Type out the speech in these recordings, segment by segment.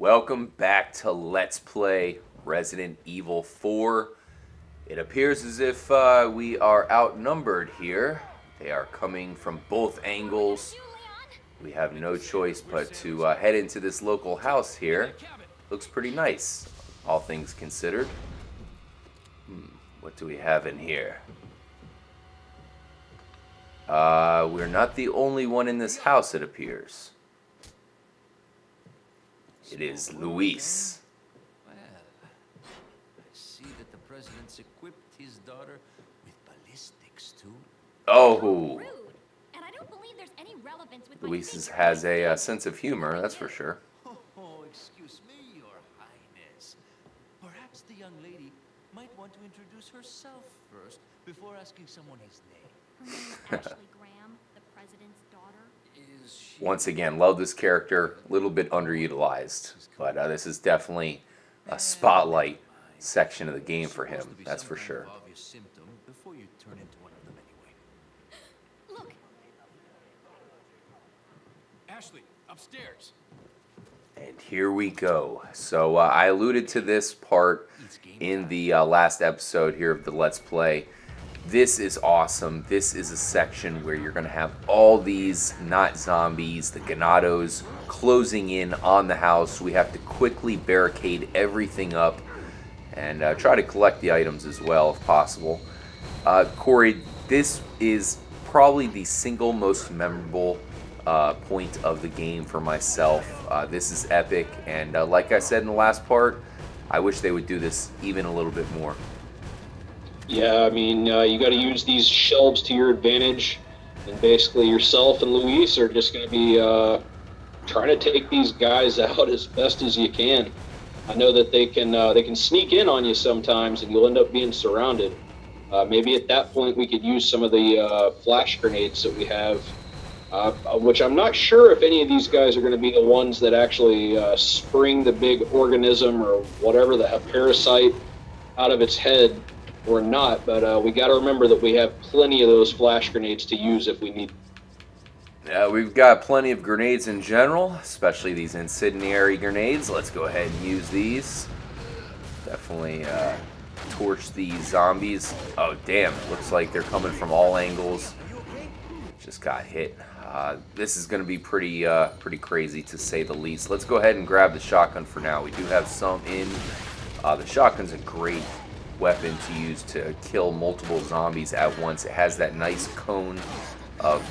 Welcome back to Let's Play Resident Evil 4. It appears as if we are outnumbered here. They are coming from both angles. We have no choice but to head into this local house here. Looks pretty nice, all things considered. What do we have in here? We're not the only one in this house, it appears. It is Luis. Well, I see that the president's equipped his daughter with ballistics too. Oh, Rude. And I don't believe there's any relevance with Luis has a sense of humor, that's for sure. Oh, excuse me, Your Highness. Perhaps the young lady might want to introduce herself first before asking someone his name. Her name is Ashley Graham, the president's daughter. Is she... Once again, love this character. A little bit underutilized, but this is definitely a spotlight section of the game for him, that's for sure. Obvious symptom before you turn into one of them anyway. Look, Ashley, upstairs. And here we go. So I alluded to this part in the last episode here of the Let's Play. This is awesome. This is a section where you're going to have all these, not zombies, the ganados, closing in on the house. We have to quickly barricade everything up and try to collect the items as well if possible. Corey, this is probably the single most memorable point of the game for myself. This is epic, and like I said in the last part, I wish they would do this even a little bit more. Yeah, I mean, you got to use these shelves to your advantage, and basically yourself and Luis are just going to be trying to take these guys out as best as you can. I know that they can sneak in on you sometimes, and you'll end up being surrounded. Maybe at that point we could use some of the flash grenades that we have, which I'm not sure if any of these guys are going to be the ones that actually spring the big organism or whatever, the parasite, out of its head or not, but we got to remember that we have plenty of those flash grenades to use if we need. Yeah, we've got plenty of grenades in general, especially these incendiary grenades. Let's go ahead and use these. Definitely torch these zombies. Oh damn, it looks like they're coming from all angles. Just got hit. This is going to be pretty crazy to say the least. Let's go ahead and grab the shotgun for now. We do have some in. The shotgun's a great weapon to use to kill multiple zombies at once. It has that nice cone of,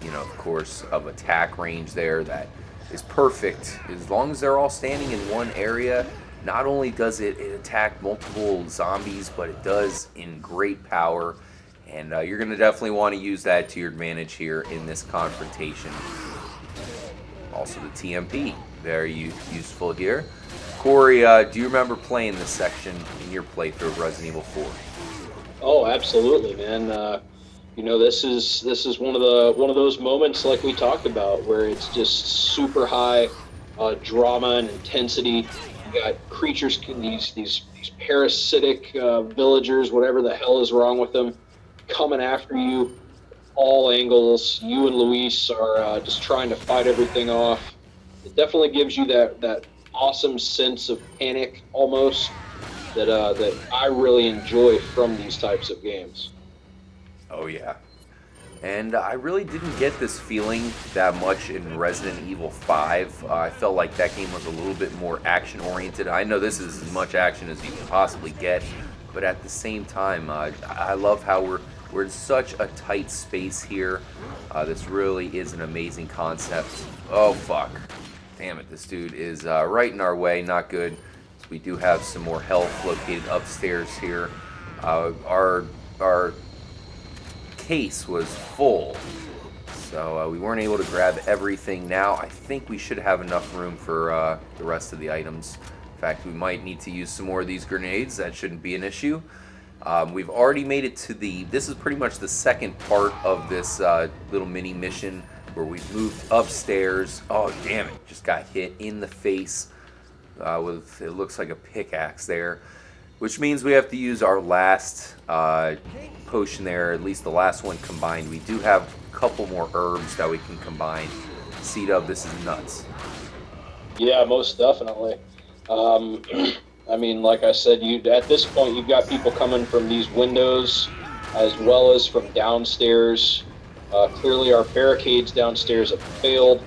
you know, of course, of attack range there that is perfect. As long as they're all standing in one area, not only does it attack multiple zombies, but it does in great power. And you're going to definitely want to use that to your advantage here in this confrontation. Also the TMP, very useful here. Corey, do you remember playing this section in your playthrough of Resident Evil 4? Oh, absolutely, man. You know, this is one of those moments like we talked about where it's just super high drama and intensity. You got creatures, these parasitic villagers, whatever the hell is wrong with them, coming after you, all angles. You and Luis are just trying to fight everything off. It definitely gives you that awesome sense of panic almost that I really enjoy from these types of games. Oh yeah, and I really didn't get this feeling that much in Resident Evil 5. I felt like that game was a little bit more action oriented. I know this is as much action as you can possibly get, but at the same time, I love how we're in such a tight space here. This really is an amazing concept. Oh fuck. Damn it, this dude is right in our way, not good. So we do have some more health located upstairs here. Our case was full, so we weren't able to grab everything. Now I think we should have enough room for the rest of the items. In fact, we might need to use some more of these grenades. That shouldn't be an issue. We've already made it to this is pretty much the second part of this little mini mission, where we've moved upstairs. Oh damn it, just got hit in the face with, it looks like a pickaxe there, which means we have to use our last potion there, at least the last one combined. We do have a couple more herbs that we can combine. C-Dub, this is nuts. Yeah, most definitely. Um, I mean, like I said, you at this point you've got people coming from these windows as well as from downstairs. Clearly, our barricades downstairs have failed,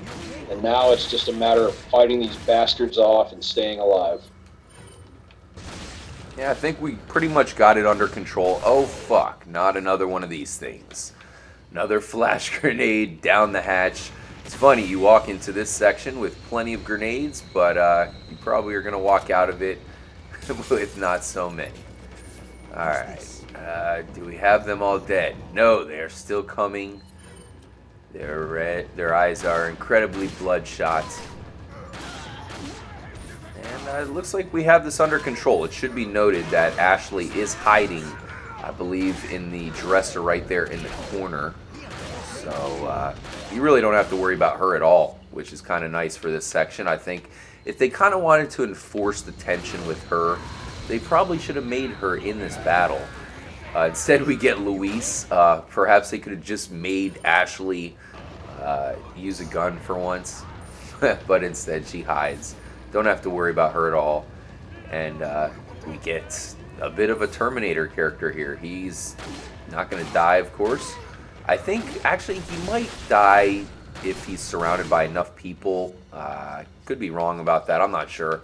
and now it's just a matter of fighting these bastards off and staying alive. Yeah, I think we pretty much got it under control. Oh, fuck. Not another one of these things. Another flash grenade down the hatch. It's funny, you walk into this section with plenty of grenades, but you probably are going to walk out of it with not so many. Alright. Do we have them all dead? No, they're still coming. They're red. Their eyes are incredibly bloodshot. And it looks like we have this under control. It should be noted that Ashley is hiding, I believe, in the dresser right there in the corner. So you really don't have to worry about her at all, which is kind of nice for this section. I think if they kind of wanted to enforce the tension with her, they probably should have made her in this battle. Instead, we get Luis. Perhaps they could have just made Ashley use a gun for once. But instead, she hides. Don't have to worry about her at all. And we get a bit of a Terminator character here. He's not going to die, of course. I think, actually, he might die if he's surrounded by enough people. Could be wrong about that. I'm not sure.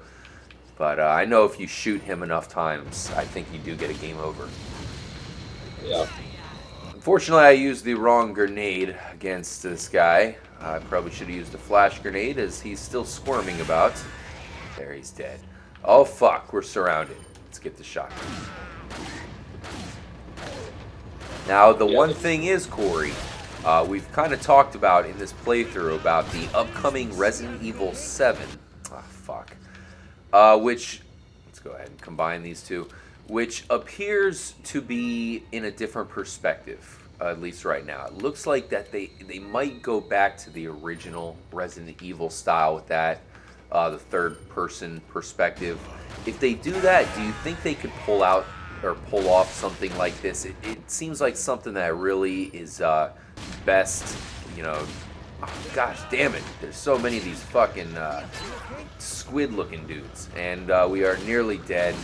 But I know if you shoot him enough times, I think you do get a game over. Yeah. Unfortunately, I used the wrong grenade against this guy. I probably should have used a flash grenade as he's still squirming about. There, he's dead. Oh, fuck. We're surrounded. Let's get the shotgun. Now, the one thing is, Corey, we've kind of talked about in this playthrough about the upcoming Resident Evil 7. Ah, fuck. Which, let's go ahead and combine these two, which appears to be in a different perspective, at least right now. It looks like that they might go back to the original Resident Evil style with that, the third-person perspective. If they do that, do you think they could pull out or pull off something like this? It seems like something that really is best, you know. Oh, gosh damn it. There's so many of these fucking squid-looking dudes. And we are nearly dead.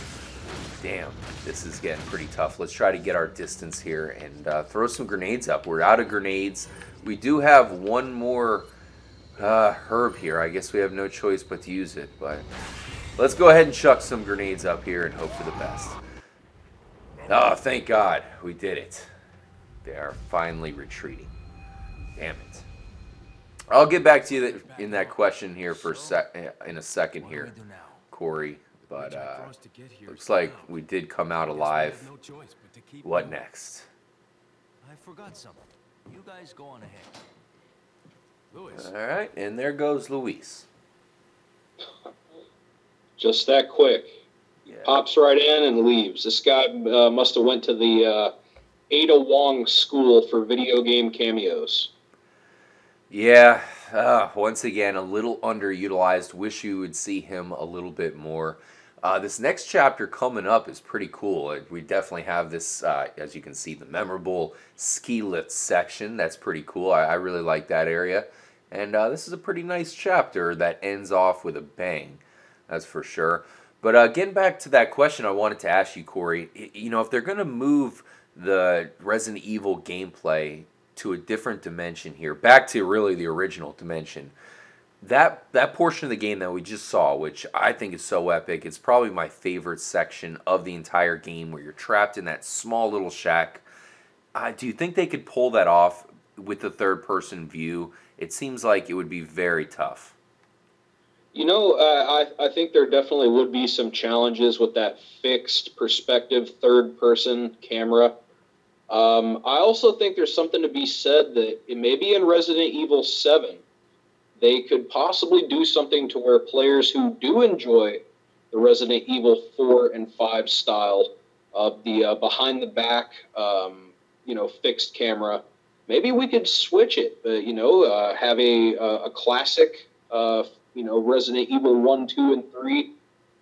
Damn, this is getting pretty tough. Let's try to get our distance here and throw some grenades up. We're out of grenades. We do have one more herb here. I guess we have no choice but to use it. But let's go ahead and chuck some grenades up here and hope for the best. Oh, thank God. We did it. They are finally retreating. Damn it. I'll get back to you in that question here for in a second here, Corey. But looks like we did come out alive. What next? I forgot something. You guys go on ahead. Louis. All right, and there goes Luis. Just that quick. Yeah. Pops right in and leaves. This guy must have went to the Ada Wong School for video game cameos. Yeah, once again, a little underutilized. Wish you would see him a little bit more. This next chapter coming up is pretty cool. We definitely have this, as you can see, the memorable ski lift section. That's pretty cool. I really like that area. And this is a pretty nice chapter that ends off with a bang. That's for sure. But getting back to that question I wanted to ask you, Corey, you know, if they're going to move the Resident Evil gameplay to a different dimension here, back to really the original dimension, that portion of the game that we just saw, which I think is so epic, it's probably my favorite section of the entire game, where you're trapped in that small little shack. Do you think they could pull that off with the third-person view? It seems like it would be very tough. You know, I think there definitely would be some challenges with that fixed perspective third-person camera. I also think there's something to be said that maybe in Resident Evil 7, they could possibly do something to where players who do enjoy the Resident Evil 4 and 5 style of the behind-the-back, fixed camera, maybe we could switch it, have a classic, Resident Evil 1, 2, and 3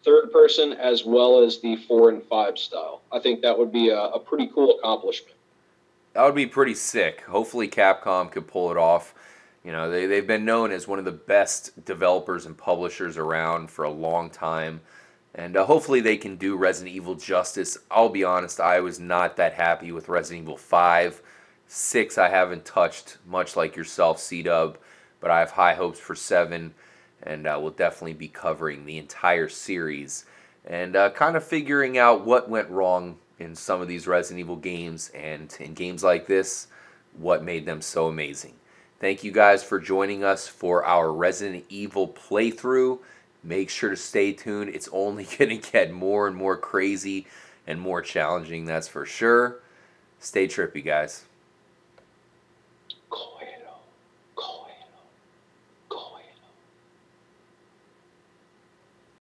third person, as well as the 4 and 5 style. I think that would be a pretty cool accomplishment. That would be pretty sick. Hopefully Capcom could pull it off. You know, they've been known as one of the best developers and publishers around for a long time. And hopefully they can do Resident Evil justice. I'll be honest, I was not that happy with Resident Evil 5. 6 I haven't touched, much like yourself, C-Dub. But I have high hopes for 7. And we'll definitely be covering the entire series. And kind of figuring out what went wrong in some of these Resident Evil games. And in games like this, what made them so amazing. Thank you guys for joining us for our Resident Evil playthrough. Make sure to stay tuned. It's only going to get more and more crazy and more challenging, that's for sure. Stay trippy, guys.